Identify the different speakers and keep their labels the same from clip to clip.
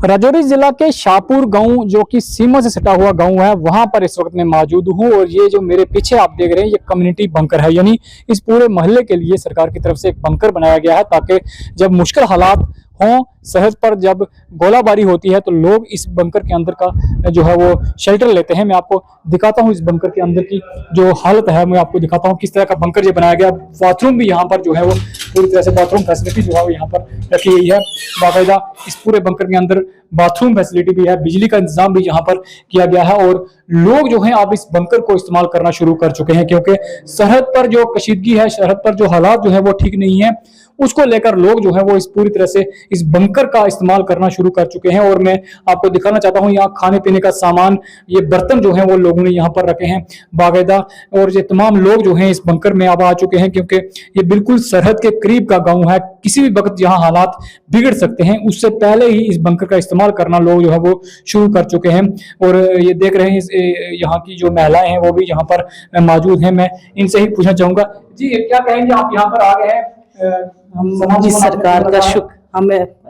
Speaker 1: राजौरी जिला के शाहपुर गांव जो कि सीमा से सटा हुआ गांव है, वहां पर इस वक्त मैं मौजूद हूं और ये जो मेरे पीछे आप देख रहे हैं ये कम्युनिटी बंकर है। यानी इस पूरे मोहल्ले के लिए सरकार की तरफ से एक बंकर बनाया गया है ताकि जब मुश्किल हालात हों, सरहद पर जब गोलाबारी होती है तो लोग इस बंकर के अंदर का जो है वो शेल्टर लेते हैं। मैं आपको दिखाता हूं इस बंकर के अंदर की जो हालत है, मैं आपको दिखाता हूं किस तरह का बंकर ये बनाया गया। बाथरूम भी यहाँ पर जो है वो पूरी तरह से बाथरूम फैसिलिटी जो है वो यहाँ पर रखी गई है। बाकायदा इस पूरे बंकर के अंदर बाथरूम फैसिलिटी भी है, बिजली का इंतजाम भी यहाँ पर किया गया है और लोग जो हैं अब इस बंकर को इस्तेमाल करना शुरू कर चुके हैं क्योंकि सरहद पर जो कशीदगी है, सरहद पर जो हालात जो है वो ठीक नहीं है, उसको लेकर लोग जो है वो इस पूरी तरह से इस बंकर का इस्तेमाल करना शुरू कर चुके हैं। और मैं आपको दिखाना चाहता हूं यहाँ खाने पीने का सामान, ये बर्तन जो है वो लोगों ने यहाँ पर रखे हैं बाकायदा। और ये तमाम लोग जो हैं इस बंकर में अब आ चुके हैं क्योंकि ये बिल्कुल सरहद के करीब का गाँव है, किसी भी वक्त यहाँ हालात बिगड़ सकते हैं, उससे पहले ही इस बंकर का इस्तेमाल करना लोग जो है वो शुरू कर चुके हैं। और ये देख रहे हैं यहाँ की जो महिलाएं हैं वो भी यहाँ पर मौजूद हैं। मैं इनसे ही पूछना चाहूंगा, जी क्या कहेंगे, आप यहाँ पर आ गए हैं,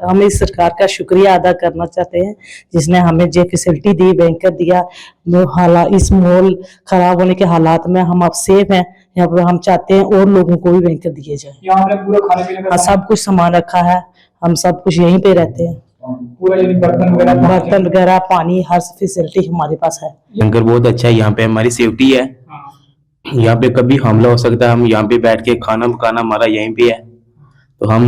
Speaker 2: हम इस सरकार का शुक्रिया अदा करना चाहते हैं जिसने हमें जो फैसिलिटी दी, बैंकर दिया। इस माहौल खराब होने के हालात में हम अब सेफ हैं यहाँ पर। हम चाहते हैं और लोगों को भी बैंकर दिए जाए।
Speaker 1: यहाँ पे पूरा खाने पीने का
Speaker 2: सब कुछ सामान रखा है, हम सब कुछ यहीं पे रहते हैं।
Speaker 1: पूरा
Speaker 2: बर्तन वगैरह पानी हर फैसिलिटी हमारे पास है।
Speaker 3: बैंकर बहुत अच्छा है, यहाँ पे हमारी सेफ्टी है, यहाँ पे कभी हमला हो सकता है, हम यहाँ पे बैठ के खाना पकाना हमारा यहीं पे है, तो हम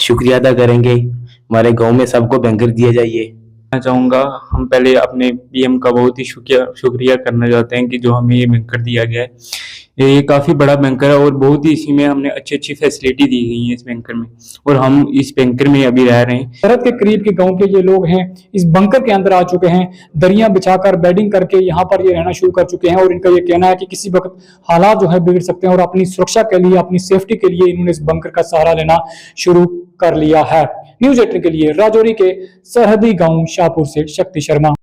Speaker 3: शुक्रिया अदा करेंगे। हमारे गांव में सबको बैंकर दिया जाइए।
Speaker 4: मैं चाहूँगा हम पहले अपने पीएम का बहुत ही शुक्रिया करना चाहते हैं कि जो हमें ये बैंकर दिया गया है। ये काफ़ी बड़ा बैंकर है और बहुत ही इसी में हमने अच्छी फैसिलिटी दी गई है इस बैंकर में, और हम इस बैंकर में अभी रह रहे हैं।
Speaker 1: सरहद के करीब के गांव के ये लोग हैं इस बंकर के अंदर आ चुके हैं, दरियां बिछाकर बेडिंग करके यहाँ पर ये रहना शुरू कर चुके हैं। और इनका ये कहना है कि किसी वक्त हालात जो है बिगड़ सकते हैं और अपनी सुरक्षा के लिए, अपनी सेफ्टी के लिए इन्होंने इस बंकर का सहारा लेना शुरू कर लिया है। न्यूज़ 18 के लिए राजौरी के सरहदी गांव शाहपुर से शक्ति शर्मा।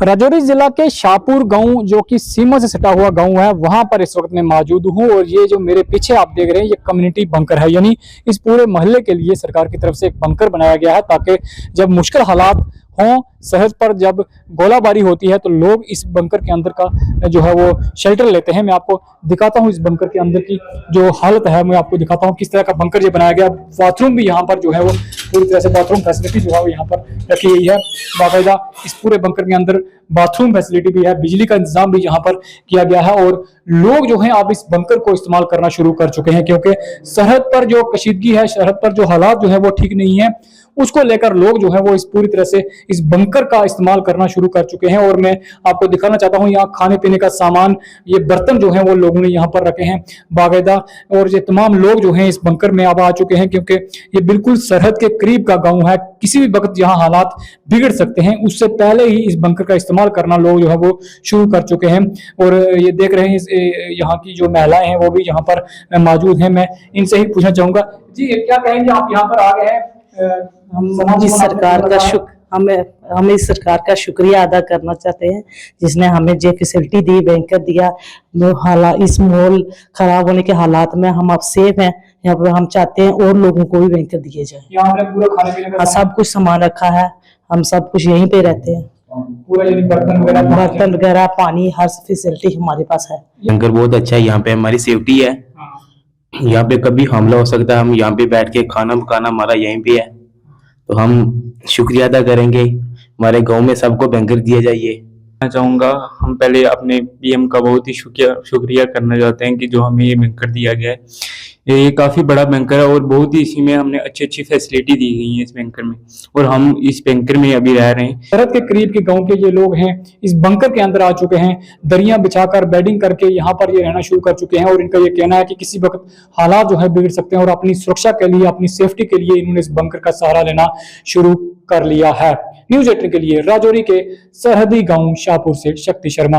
Speaker 1: राजौरी जिला के शाहपुर गांव जो कि सीमा से सटा हुआ गांव है, वहां पर इस वक्त मैं मौजूद हूं और ये जो मेरे पीछे आप देख रहे हैं ये कम्युनिटी बंकर है। यानी इस पूरे मोहल्ले के लिए सरकार की तरफ से एक बंकर बनाया गया है ताकि जब मुश्किल हालात हों, सरहद पर जब गोलाबारी होती है तो लोग इस बंकर के अंदर का जो है वो शेल्टर लेते हैं। मैं आपको दिखाता हूं इस बंकर के अंदर की जो हालत है, मैं आपको दिखाता हूं किस तरह का बंकर ये बनाया गया। बाथरूम भी यहाँ पर जो है वो पूरी तरह से बाथरूम फैसिलिटी जो है वो यहाँ पर रखी गई है। बाकायदा इस पूरे बंकर के अंदर बाथरूम फैसिलिटी भी है, बिजली का इंतजाम भी यहाँ पर किया गया है और लोग जो हैं अब इस बंकर को इस्तेमाल करना शुरू कर चुके हैं क्योंकि सरहद पर जो कशीदगी है, सरहद पर जो हालात जो है वो ठीक नहीं है, उसको लेकर लोग जो है वो इस पूरी तरह से इस बंकर का इस्तेमाल करना शुरू कर चुके हैं। और मैं आपको दिखाना चाहता हूं यहाँ खाने पीने का सामान, ये बर्तन जो है वो लोगों ने यहाँ पर रखे हैं बाकायदा। और ये तमाम लोग जो हैं इस बंकर में अब आ चुके हैं क्योंकि ये बिल्कुल सरहद के करीब का गाँव है, किसी भी वक्त यहाँ हालात बिगड़ सकते हैं, उससे पहले ही इस बंकर का इस्तेमाल करना लोग जो है वो शुरू कर चुके हैं। और ये देख रहे हैं यहाँ की जो महिलाएं हैं वो भी यहाँ पर मौजूद हैं। मैं इनसे ही पूछना चाहूंगा, जी क्या कहेंगे, आप यहाँ पर आ गए हैं,
Speaker 2: हम इस सरकार का शुक्रिया अदा करना चाहते हैं जिसने हमें जो फैसिलिटी दी, बैंकर दिया। इस माहौल खराब होने के हालात में हम अब सेफ हैं यहाँ पर। हम चाहते हैं और लोगों को भी बैंकर दिए जाए।
Speaker 1: यहाँ पे पूरा खाने पीने का
Speaker 2: सब कुछ सामान रखा है, हम सब कुछ यहीं पे रहते हैं।
Speaker 1: पूरा
Speaker 2: बर्तन वगैरह पानी हर फैसिलिटी हमारे पास है।
Speaker 3: बैंकर बहुत अच्छा है, यहाँ पे हमारी सेफ्टी है, यहाँ पे कभी हमला हो सकता है, हम यहाँ पे बैठ के खाना पकाना हमारा यहीं पे है, तो हम शुक्रिया अदा करेंगे। हमारे गांव में सबको बैंकर दिया जाइए।
Speaker 4: मैं चाहूँगा हम पहले अपने पीएम का बहुत ही शुक्रिया करना चाहते हैं कि जो हमें ये बैंकर दिया गया है। ये काफ़ी बड़ा बैंकर है और बहुत ही इसी में हमने अच्छी अच्छी फैसिलिटी दी गई है इस बैंकर में, और हम इस बैंकर में अभी रह रहे हैं।
Speaker 1: सरहद के करीब के गांव के ये लोग हैं, इस बंकर के अंदर आ चुके हैं, दरियां बिछाकर बेडिंग करके यहाँ पर ये रहना शुरू कर चुके हैं। और इनका ये कहना है कि किसी वक्त हालात जो है बिगड़ सकते हैं, और अपनी सुरक्षा के लिए, अपनी सेफ्टी के लिए इन्होंने इस बंकर का सहारा लेना शुरू कर लिया है। न्यूज़ 18 के लिए राजौरी के सरहदी गांव शाहपुर से शक्ति शर्मा।